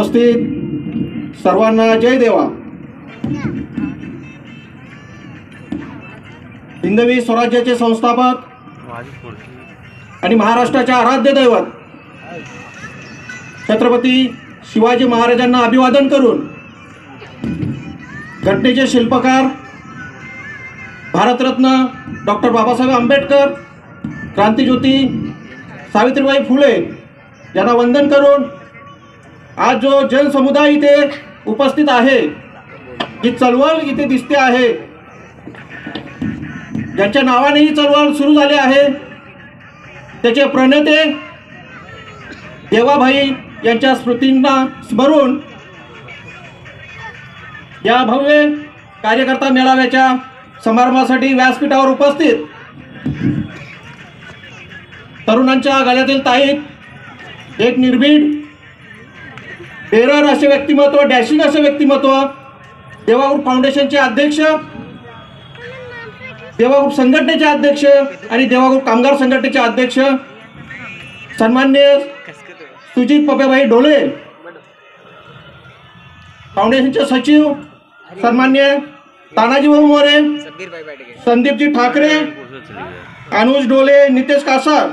उपस्थित सर्वांना जय देवा। हिंदवी स्वराज्याचे संस्थापक आणि महाराष्ट्राचे आराध्य दैवत छत्रपती शिवाजी महाराजांना अभिवादन करून घटनेचे शिल्पकार भारतरत्न डॉक्टर बाबासाहेब आंबेडकर, क्रांतिज्योती सावित्रीबाई फुले यांना वंदन करून आज जो जनसमुदाय इथे उपस्थित आहे, जी चळवळ इथे दिसते आहे, ज्यांच्या नावाने ही चळवळ सुरू झाली आहे, त्याचे प्रणेते देवाभाई यांच्या स्मृतींना स्मरून या भव्य कार्यकर्ता मेळाव्याच्या समारंभासाठी व्यासपीठावर उपस्थित तरुणांच्या गळ्यातील ताईत एक निर्भीड, बेरर असे व्यक्तिमत्व, डॅशिंग असे व्यक्तिमत्व, देवा ग्रुप फाउंडेशनचे अध्यक्ष, देवा ग्रुप संघटनेचे अध्यक्ष आणि देवा ग्रुप कामगार संघटनेचे अध्यक्ष सन्माननीय सुजित पपेभाई ढोले, फाउंडेशनचे सचिव सन्माननीय तानाजीभाऊ मोरे, संदीपजी ठाकरे, अनुज डोले, नितेश कासार,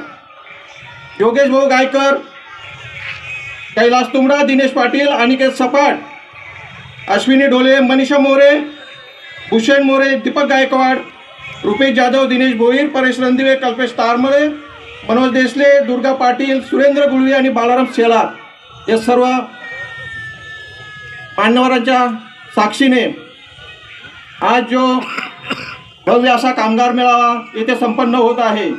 योगेश भाऊ गायकर, कैलास तुंबडा, दिनेश पाटील, अनिकेत सपाट, अश्विनी डोले, मनीषा मोरे, भूषण मोरे, दीपक गायकवाड, रुपेश जाधव, दिनेश भोईर, परेश रणदिवे, कल्पेश तारमळे, मनोज देसले, दुर्गा पाटील, सुरेंद्र गुळवी आणि बालाराम शेलार या सर्व मान्यवरांच्या साक्षीने आज जो भव्य असा कामगार मेळावा येथे संपन्न होत आहे,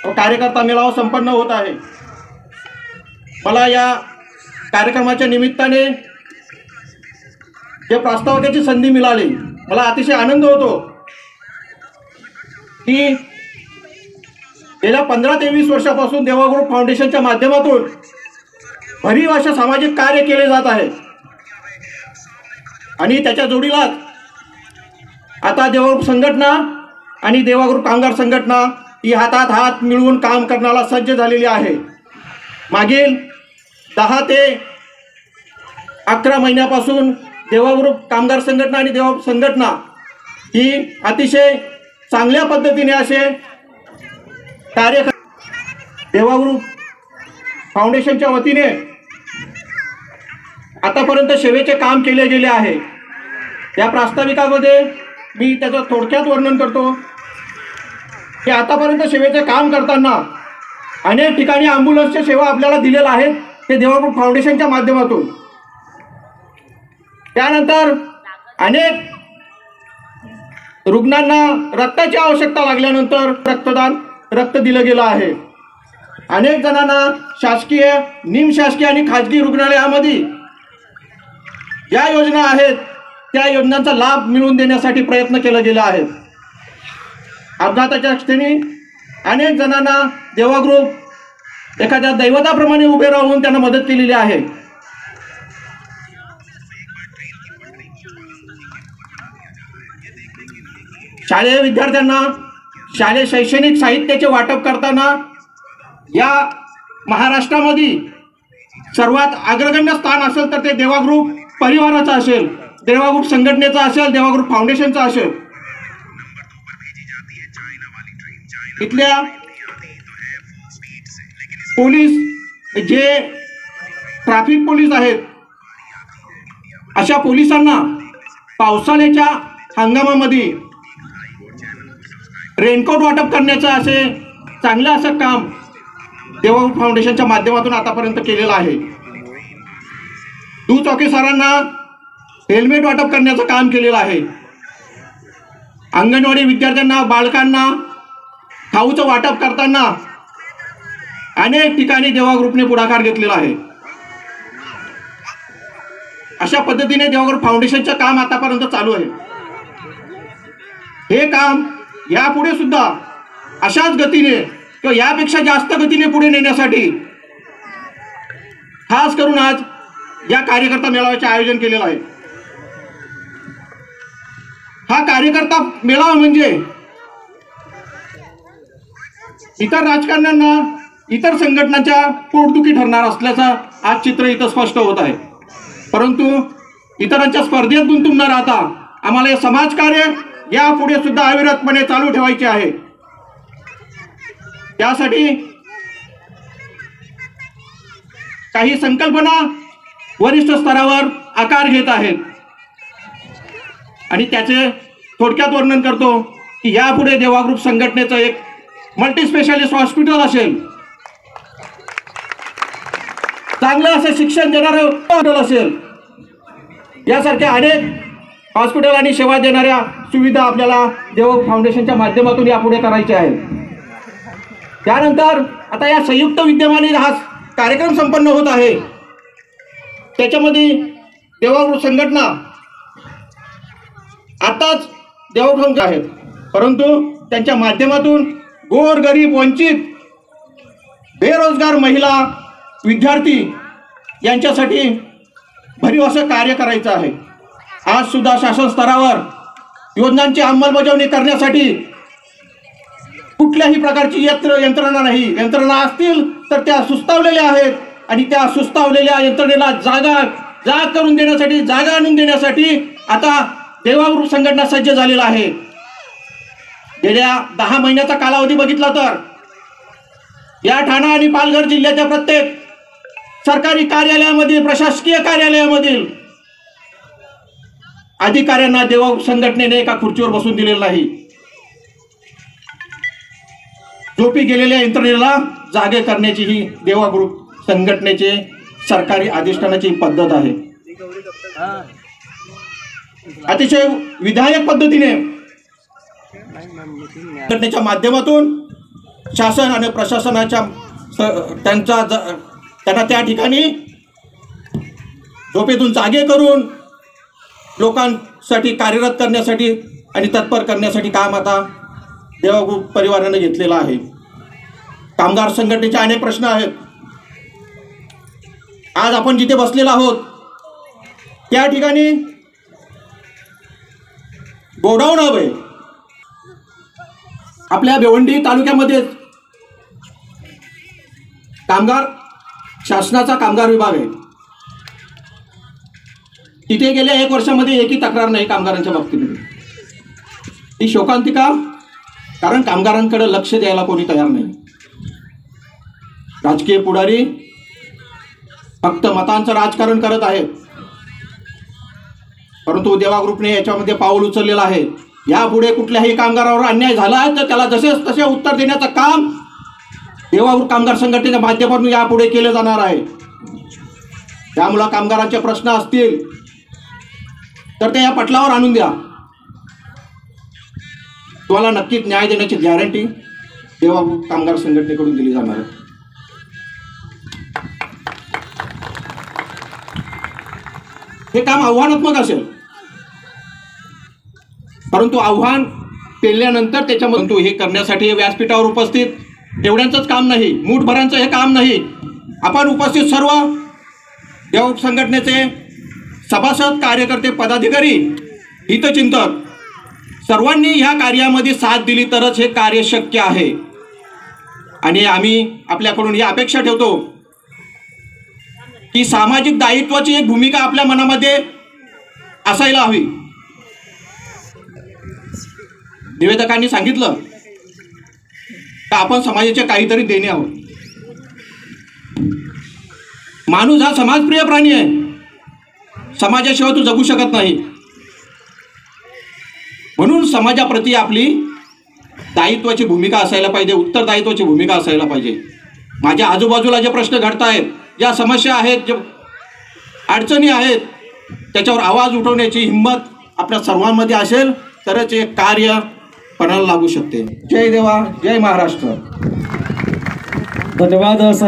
कार्यकर्ता मेळावा संपन्न होत आहे, मला या कार्यक्रमाच्या निमित्ताने जे प्रास्ताविकेची संधी मिळाली, मला अतिशय आनंद होतो की गेल्या 15 ते 20 वर्षापासून देवा ग्रुप फाउंडेशनच्या माध्यमातून भरीव अशा सामाजिक कार्य केले जात आहे आणि त्याच्या जोडीला आता देवा ग्रुप संघटना आणि देवा ग्रुप कामगार संघटना ही हातात हात मिळवून काम करण्याला सज्ज झालेली आहे। मागील 10 ते 11 महिन्यापासून देवा ग्रुप कामगार संघटना आणि देवा ग्रुप संघटना ही अतिशय चांगल्या पद्धतीने असे कार्य देवा ग्रुप फाउंडेशनच्या वतीने आतापर्यंत सेवेचे काम केले गेले आहे। या प्रास्ताविकामध्ये मी त्याचं थोडक्यात वर्णन करतो की आतापर्यंत सेवेचे काम करताना अनेक ठिकाणी ॲम्ब्युलन्सच्या सेवा आपल्याला दिलेल्या आहेत, ते देवा ग्रुप फाउंडेशनच्या माध्यमातून। त्यानंतर अनेक रुग्णांना रक्ताची आवश्यकता लागल्यानंतर रक्त दिलं गेलं आहे। अनेक जणांना शासकीय, निमशासकीय आणि खाजगी रुग्णालयामध्ये ज्या योजना आहेत त्या योजनांचा लाभ मिळवून देण्यासाठी प्रयत्न केले गेले आहेत। अपघाताच्या क्षणी अनेक जणांना देवा ग्रुप एखाद्या दैवताप्रमाणे उभे राहून त्यांना मदत केलेली आहे। शालेय विद्यार्थ्यांना शालेय शैक्षणिक साहित्याचे वाटप करताना या महाराष्ट्रामध्ये सर्वात अग्रगण्य स्थान असेल तर ते देवा ग्रुप परिवाराचं असेल, देवा ग्रुप संघटनेचं असेल, देवा ग्रुप फाउंडेशनचं असेल। इथल्या पोलीस, जे ट्रॅफिक पोलीस आहेत, अशा पोलिसांना पावसाळ्याच्या हंगामामध्ये रेनकोट वाटप करण्याचं असे चांगलं असं काम देवा ग्रुप फाउंडेशनच्या माध्यमातून आतापर्यंत केलेलं आहे। दुचाकी सरांना हेल्मेट वाटप करण्याचं काम केलेलं आहे। अंगणवाडी विद्यार्थ्यांना, बालकांना खाऊचं वाटप करताना अनेक ठिकाणी देवा ग्रुपने पुढाकार घेतलेला आहे। अशा पद्धतीने देवा ग्रुप फाउंडेशनचं काम आतापर्यंत चालू आहे। हे काम यापुढे सुद्धा अशाच गतीने किंवा यापेक्षा जास्त गतीने पुढे नेण्यासाठी खास करून आज या कार्यकर्ता मेळाव्याचे आयोजन केलेलं आहे। हा कार्यकर्ता मेळावा म्हणजे इतर राजकारण्यांना, इतर संघटनांच्या पोटदुखी ठरणार असल्याचं आज चित्र इथं स्पष्ट होत आहे। परंतु इतरांच्या स्पर्धेत गुंतून न राहता आम्हाला हे समाजकार्य यापुढे सुद्धा अविरतपणे चालू ठेवायचे आहे। त्यासाठी काही संकल्पना वरिष्ठ स्तरावर आकार घेत आहेत आणि त्याचे थोडक्यात वर्णन करतो की यापुढे देवा ग्रुप संघटनेचं एक मल्टी स्पेशालिस्ट हॉस्पिटल असेल, चांगलं असं शिक्षण देणारं हॉस्पिटल असेल, यासारख्या अनेक हॉस्पिटल आणि सेवा देणाऱ्या सुविधा आपल्याला देव फाउंडेशनच्या माध्यमातून यापुढे करायच्या आहेत। त्यानंतर आता या संयुक्त विद्यमाने हा कार्यक्रम संपन्न होत आहे, त्याच्यामध्ये देवा ग्रुप संघटना आताच देवग्रुप आहेत, परंतु त्यांच्या माध्यमातून गोरगरीब, वंचित, बेरोजगार महिला, विद्यार्थी यांच्यासाठी भरीव असं कार्य करायचं आहे। आज सुद्धा शासन स्तरावर योजनांची अंमलबजावणी करण्यासाठी कुठल्याही प्रकारची यंत्रणा नाही, यंत्रणा असतील तर त्या सुस्तावलेल्या आहेत आणि त्या सुस्तावलेल्या यंत्रणेला जागा करून देण्यासाठी, जागा आणून देण्यासाठी आता देवा ग्रुप संघटना सज्ज झालेला आहे। गेल्या 10 महिन्याचा कालावधी बघितला तर या ठाणा आणि पालघर जिल्ह्याच्या प्रत्येक सरकारी कार्यालयामधील, प्रशासकीय कार्यालयामधील अधिकाऱ्यांना देवा ग्रुप संघटनेने एका खुर्चीवर बसून दिलेलं नाही। झोपी गेलेल्या यंत्रणेला जागे करण्याची ही देवा ग्रुप संघटनेचे सरकारी अधिष्ठानाची पद्धत आहे। अतिशय विधायक पद्धतीने संघटनेच्या माध्यमातून शासन आणि प्रशासनाच्या त्यांना त्या ठिकाणी झोपेतून जागे करून लोकांसाठी कार्यरत करण्यासाठी आणि तत्पर करण्यासाठी काम आता देवा ग्रुप परिवाराने घेतलेला आहे। कामगार संघटनेचे अनेक प्रश्न आहेत। आज आपण जिथे बसलेलो आहोत त्या ठिकाणी गोडाऊन हवे। आपल्या भिवंडी तालुक्यामध्ये कामगार शासनाचा कामगार विभाग आहे, तिथे गेल्या 1 वर्षामध्ये एकही तक्रार नाही कामगारांच्या बाबतीमध्ये। ही शोकांतिका, कारण कामगारांकडे लक्ष द्यायला कोणी तयार नाही। राजकीय पुढारी फक्त मतांचं राजकारण करत आहेत, परंतु देवा ग्रुपने याच्यामध्ये पाऊल उचललेलं आहे। यापुढे कुठल्याही कामगारावर अन्याय झाला तर त्याला जसेच तसे उत्तर देण्याचं काम देवा ग्रुप कामगार संघटनेच्या माध्यमातून यापुढे केले जाणार आहे। त्यामुळे कामगारांचे प्रश्न असतील तर ते या पटलावर आणून द्या, तुम्हाला नक्कीच न्याय देण्याची गॅरंटी देवा ग्रुप कामगार संघटनेकडून दिली जाणार आहे। हे काम आव्हानात्मक असेल, परंतु आव्हान पेलल्यानंतर त्याच्यामधून हे करण्यासाठी व्यासपीठावर उपस्थित एवढ्यांचंच काम नाही, मूठभरांचं हे काम नाही। आपण उपस्थित सर्व देवा ग्रुप संघटनेचे सभासद, कार्यकर्ते, पदाधिकारी, हितचिंतक सर्वांनी ह्या कार्यामध्ये साथ दिली तरच हे कार्य शक्य आहे। आणि आम्ही आपल्याकडून ही अपेक्षा ठेवतो की सामाजिक दायित्वाची एक भूमिका आपल्या मनामध्ये असायला हवी। निवेदकांनी सांगितलं की आपण समाजाचे काहीतरी देणे आहोत। माणूस हा समाजप्रिय प्राणी आहे, समाजाशिवाय तू जगू शकत नाही। म्हणून समाजाप्रती आपली दायित्वाची भूमिका असायला पाहिजे, उत्तरदायित्वाची भूमिका असायला पाहिजे। माझ्या आजूबाजूला जे प्रश्न घडतायत, ज्या समस्या आहेत, जे अडचणी आहेत, त्याच्यावर आवाज उठवण्याची हिंमत आपल्या सर्वांमध्ये असेल तरच हे कार्य पणाला लागू शकते। जय देवा, जय महाराष्ट्र। धन्यवाद।